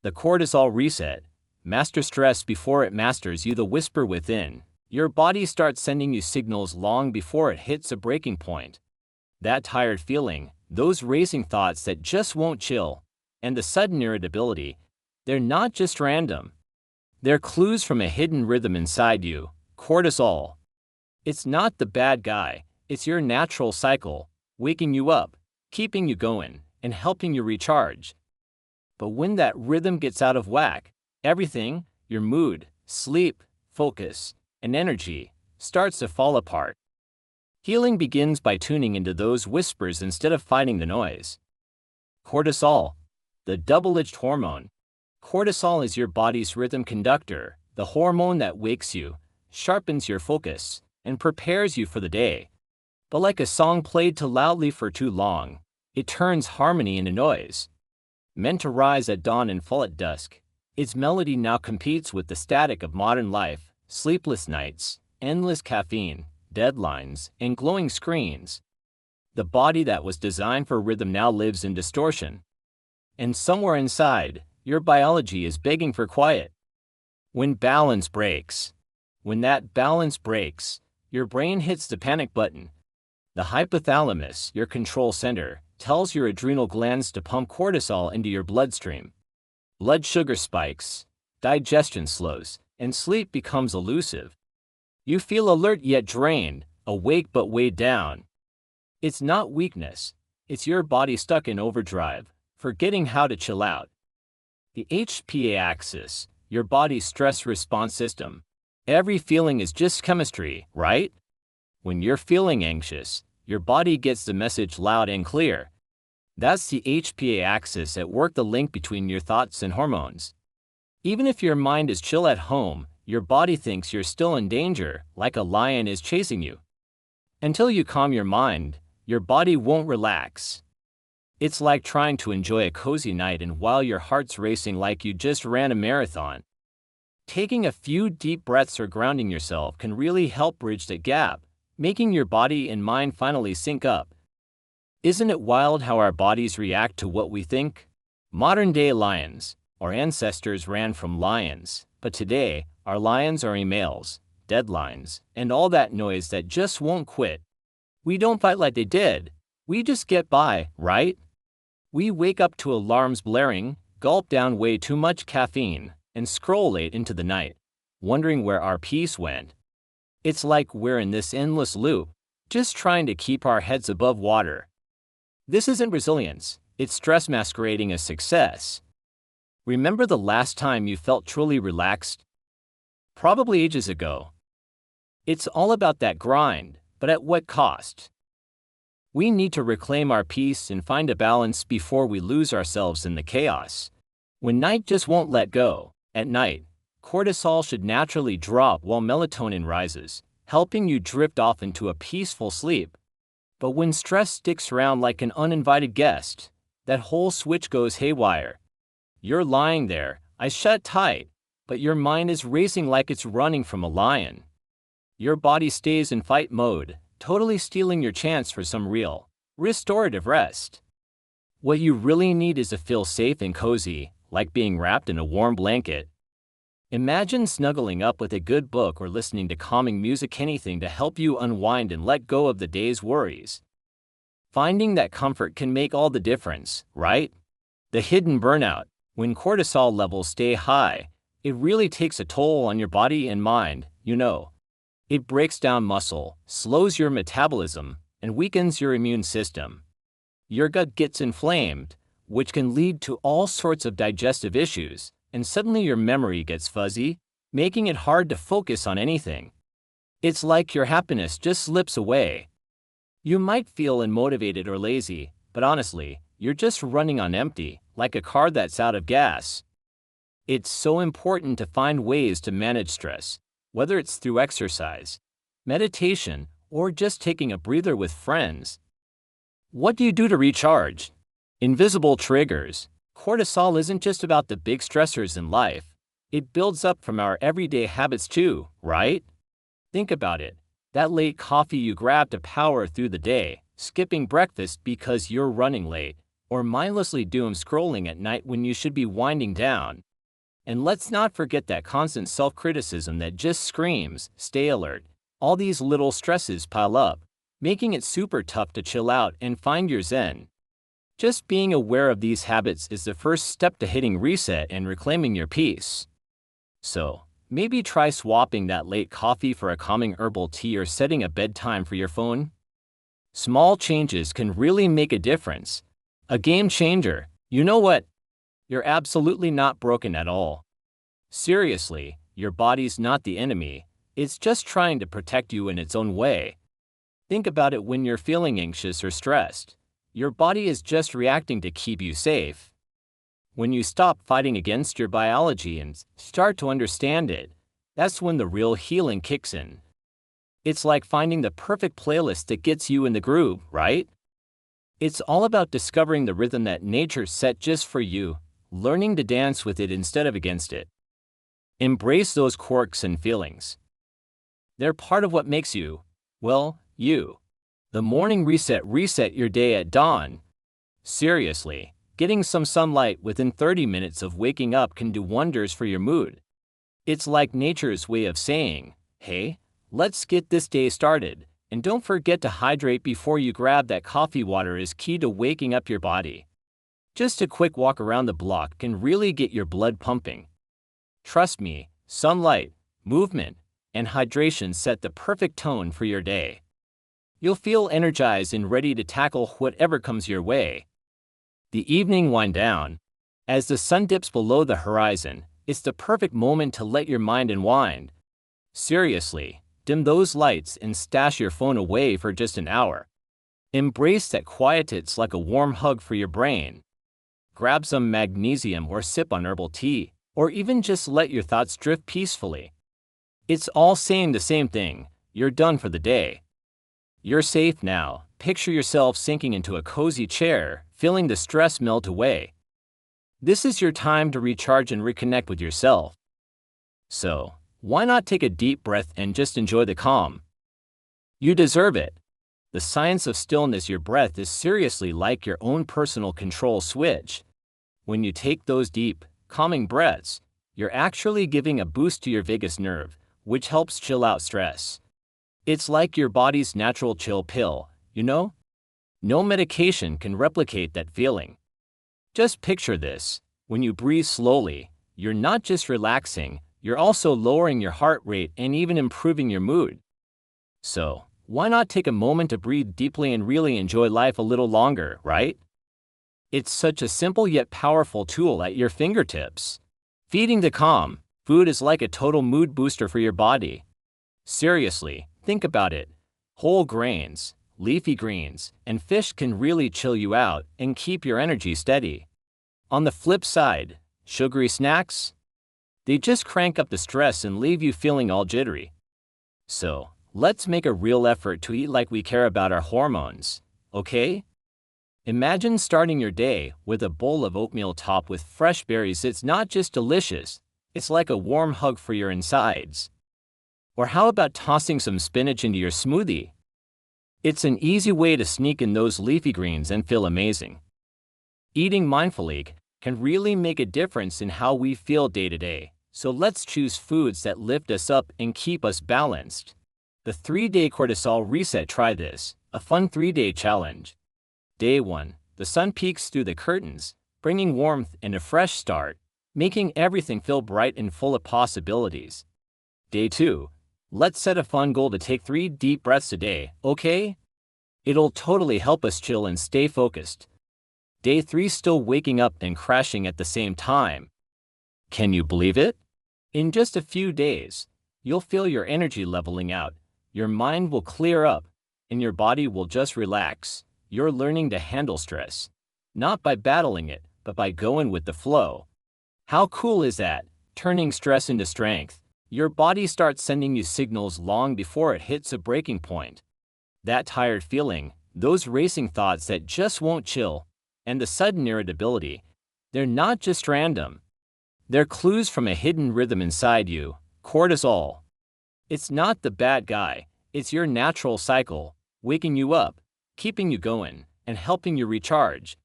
The cortisol reset. Master stress before it masters you. The whisper within. Your body starts sending you signals long before it hits a breaking point. That tired feeling, those racing thoughts that just won't chill, and the sudden irritability, they're not just random. They're clues from a hidden rhythm inside you. Cortisol. It's not the bad guy, it's your natural cycle, waking you up, keeping you going, and helping you recharge. But when that rhythm gets out of whack, everything, your mood, sleep, focus, and energy, starts to fall apart. Healing begins by tuning into those whispers instead of fighting the noise. Cortisol, the double-edged hormone. Cortisol is your body's rhythm conductor, the hormone that wakes you, sharpens your focus, and prepares you for the day. But like a song played too loudly for too long, it turns harmony into noise. Meant to rise at dawn and fall at dusk, its melody now competes with the static of modern life. Sleepless nights, endless caffeine, deadlines, and glowing screens. The body that was designed for rhythm now lives in distortion. And somewhere inside, your biology is begging for quiet. When balance breaks. When that balance breaks, your brain hits the panic button. The hypothalamus, your control center, tells your adrenal glands to pump cortisol into your bloodstream. Blood sugar spikes, digestion slows, and sleep becomes elusive. You feel alert yet drained, awake but weighed down. It's not weakness, it's your body stuck in overdrive, forgetting how to chill out. The HPA axis, your body's stress response system. Every feeling is just chemistry, right? When you're feeling anxious, your body gets the message loud and clear. That's the HPA axis at work, the link between your thoughts and hormones. Even if your mind is chill at home, your body thinks you're still in danger, like a lion is chasing you. Until you calm your mind, your body won't relax. It's like trying to enjoy a cozy night and while your heart's racing like you just ran a marathon. Taking a few deep breaths or grounding yourself can really help bridge the gap, making your body and mind finally sync up. Isn't it wild how our bodies react to what we think? Modern-day lions. Our ancestors ran from lions, but today, our lions are emails, deadlines, and all that noise that just won't quit. We don't fight like they did. We just get by, right? We wake up to alarms blaring, gulp down way too much caffeine, and scroll late into the night, wondering where our peace went. It's like we're in this endless loop, just trying to keep our heads above water. This isn't resilience, it's stress masquerading as success. Remember the last time you felt truly relaxed? Probably ages ago. It's all about that grind, but at what cost? We need to reclaim our peace and find a balance before we lose ourselves in the chaos. When night just won't let go, at night, cortisol should naturally drop while melatonin rises, helping you drift off into a peaceful sleep. But when stress sticks around like an uninvited guest, that whole switch goes haywire. You're lying there, eyes shut tight, but your mind is racing like it's running from a lion. Your body stays in fight mode, totally stealing your chance for some real, restorative rest. What you really need is to feel safe and cozy, like being wrapped in a warm blanket. Imagine snuggling up with a good book or listening to calming music, anything to help you unwind and let go of the day's worries. Finding that comfort can make all the difference, right? The hidden burnout. When cortisol levels stay high, it really takes a toll on your body and mind, you know. It breaks down muscle, slows your metabolism, and weakens your immune system. Your gut gets inflamed, which can lead to all sorts of digestive issues, and suddenly your memory gets fuzzy, making it hard to focus on anything. It's like your happiness just slips away. You might feel unmotivated or lazy, but honestly, you're just running on empty, like a car that's out of gas. It's so important to find ways to manage stress, whether it's through exercise, meditation, or just taking a breather with friends. What do you do to recharge? Invisible triggers. Cortisol isn't just about the big stressors in life. It builds up from our everyday habits too, right? Think about it. That late coffee you grab to power through the day, skipping breakfast because you're running late, or mindlessly doom scrolling at night when you should be winding down. And let's not forget that constant self-criticism that just screams, "Stay alert." All these little stresses pile up, making it super tough to chill out and find your zen. Just being aware of these habits is the first step to hitting reset and reclaiming your peace. So, maybe try swapping that late coffee for a calming herbal tea or setting a bedtime for your phone. Small changes can really make a difference. A game changer. You know what? You're absolutely not broken at all. Seriously, your body's not the enemy. It's just trying to protect you in its own way. Think about it when you're feeling anxious or stressed. Your body is just reacting to keep you safe. When you stop fighting against your biology and start to understand it, that's when the real healing kicks in. It's like finding the perfect playlist that gets you in the groove, right? It's all about discovering the rhythm that nature set just for you, learning to dance with it instead of against it. Embrace those quirks and feelings. They're part of what makes you, well, you. The morning reset your day at dawn. Seriously, getting some sunlight within 30 minutes of waking up can do wonders for your mood. It's like nature's way of saying, hey, let's get this day started, and don't forget to hydrate before you grab that coffee. Water is key to waking up your body. Just a quick walk around the block can really get your blood pumping. Trust me, sunlight, movement, and hydration set the perfect tone for your day. You'll feel energized and ready to tackle whatever comes your way. The evening wind down. As the sun dips below the horizon, it's the perfect moment to let your mind unwind. Seriously, dim those lights and stash your phone away for just an hour. Embrace that quiet. It's like a warm hug for your brain. Grab some magnesium or sip on herbal tea, or even just let your thoughts drift peacefully. It's all saying the same thing: you're done for the day. You're safe now. Picture yourself sinking into a cozy chair, feeling the stress melt away. This is your time to recharge and reconnect with yourself. So, why not take a deep breath and just enjoy the calm? You deserve it. The science of stillness. Your breath is seriously like your own personal control switch. When you take those deep, calming breaths, you're actually giving a boost to your vagus nerve, which helps chill out stress. It's like your body's natural chill pill, you know? No medication can replicate that feeling. Just picture this: when you breathe slowly, you're not just relaxing, you're also lowering your heart rate and even improving your mood. So, why not take a moment to breathe deeply and really enjoy life a little longer, right? It's such a simple yet powerful tool at your fingertips. Feeding the calm food is like a total mood booster for your body. Seriously, think about it. Whole grains, leafy greens, and fish can really chill you out and keep your energy steady. On the flip side, sugary snacks? They just crank up the stress and leave you feeling all jittery. So, let's make a real effort to eat like we care about our hormones, okay? Imagine starting your day with a bowl of oatmeal topped with fresh berries. It's not just delicious, it's like a warm hug for your insides. Or how about tossing some spinach into your smoothie? It's an easy way to sneak in those leafy greens and feel amazing. Eating mindfully can really make a difference in how we feel day to day, so let's choose foods that lift us up and keep us balanced. The 3-day cortisol reset. Try this, a fun 3-day challenge. Day 1, the sun peeks through the curtains, bringing warmth and a fresh start, making everything feel bright and full of possibilities. Day 2, let's set a fun goal to take 3 deep breaths a day, okay? It'll totally help us chill and stay focused. Day 3, still waking up and crashing at the same time. Can you believe it? In just a few days, you'll feel your energy leveling out, your mind will clear up, and your body will just relax. You're learning to handle stress, not by battling it, but by going with the flow. How cool is that? Turning stress into strength. Your body starts sending you signals long before it hits a breaking point. That tired feeling, those racing thoughts that just won't chill, and the sudden irritability, they're not just random. They're clues from a hidden rhythm inside you, cortisol. It's not the bad guy, it's your natural cycle, waking you up, keeping you going, and helping you recharge.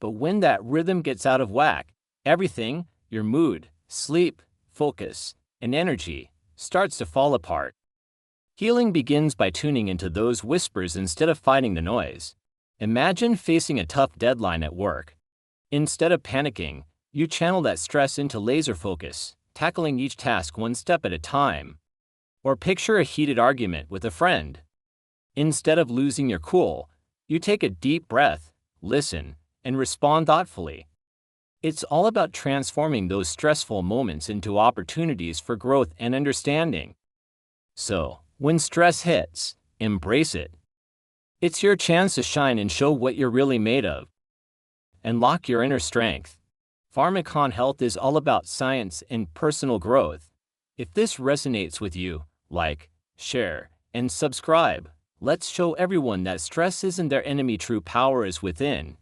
But when that rhythm gets out of whack, everything, your mood, sleep, focus, and energy, starts to fall apart. Healing begins by tuning into those whispers instead of fighting the noise. Imagine facing a tough deadline at work. Instead of panicking, you channel that stress into laser focus, tackling each task one step at a time. Or picture a heated argument with a friend. Instead of losing your cool, you take a deep breath, listen, and respond thoughtfully. It's all about transforming those stressful moments into opportunities for growth and understanding. So, when stress hits, embrace it. It's your chance to shine and show what you're really made of. Unlock your inner strength. PharmaconHealth is all about science and personal growth. If this resonates with you, like, share, and subscribe. Let's show everyone that stress isn't their enemy, true power is within.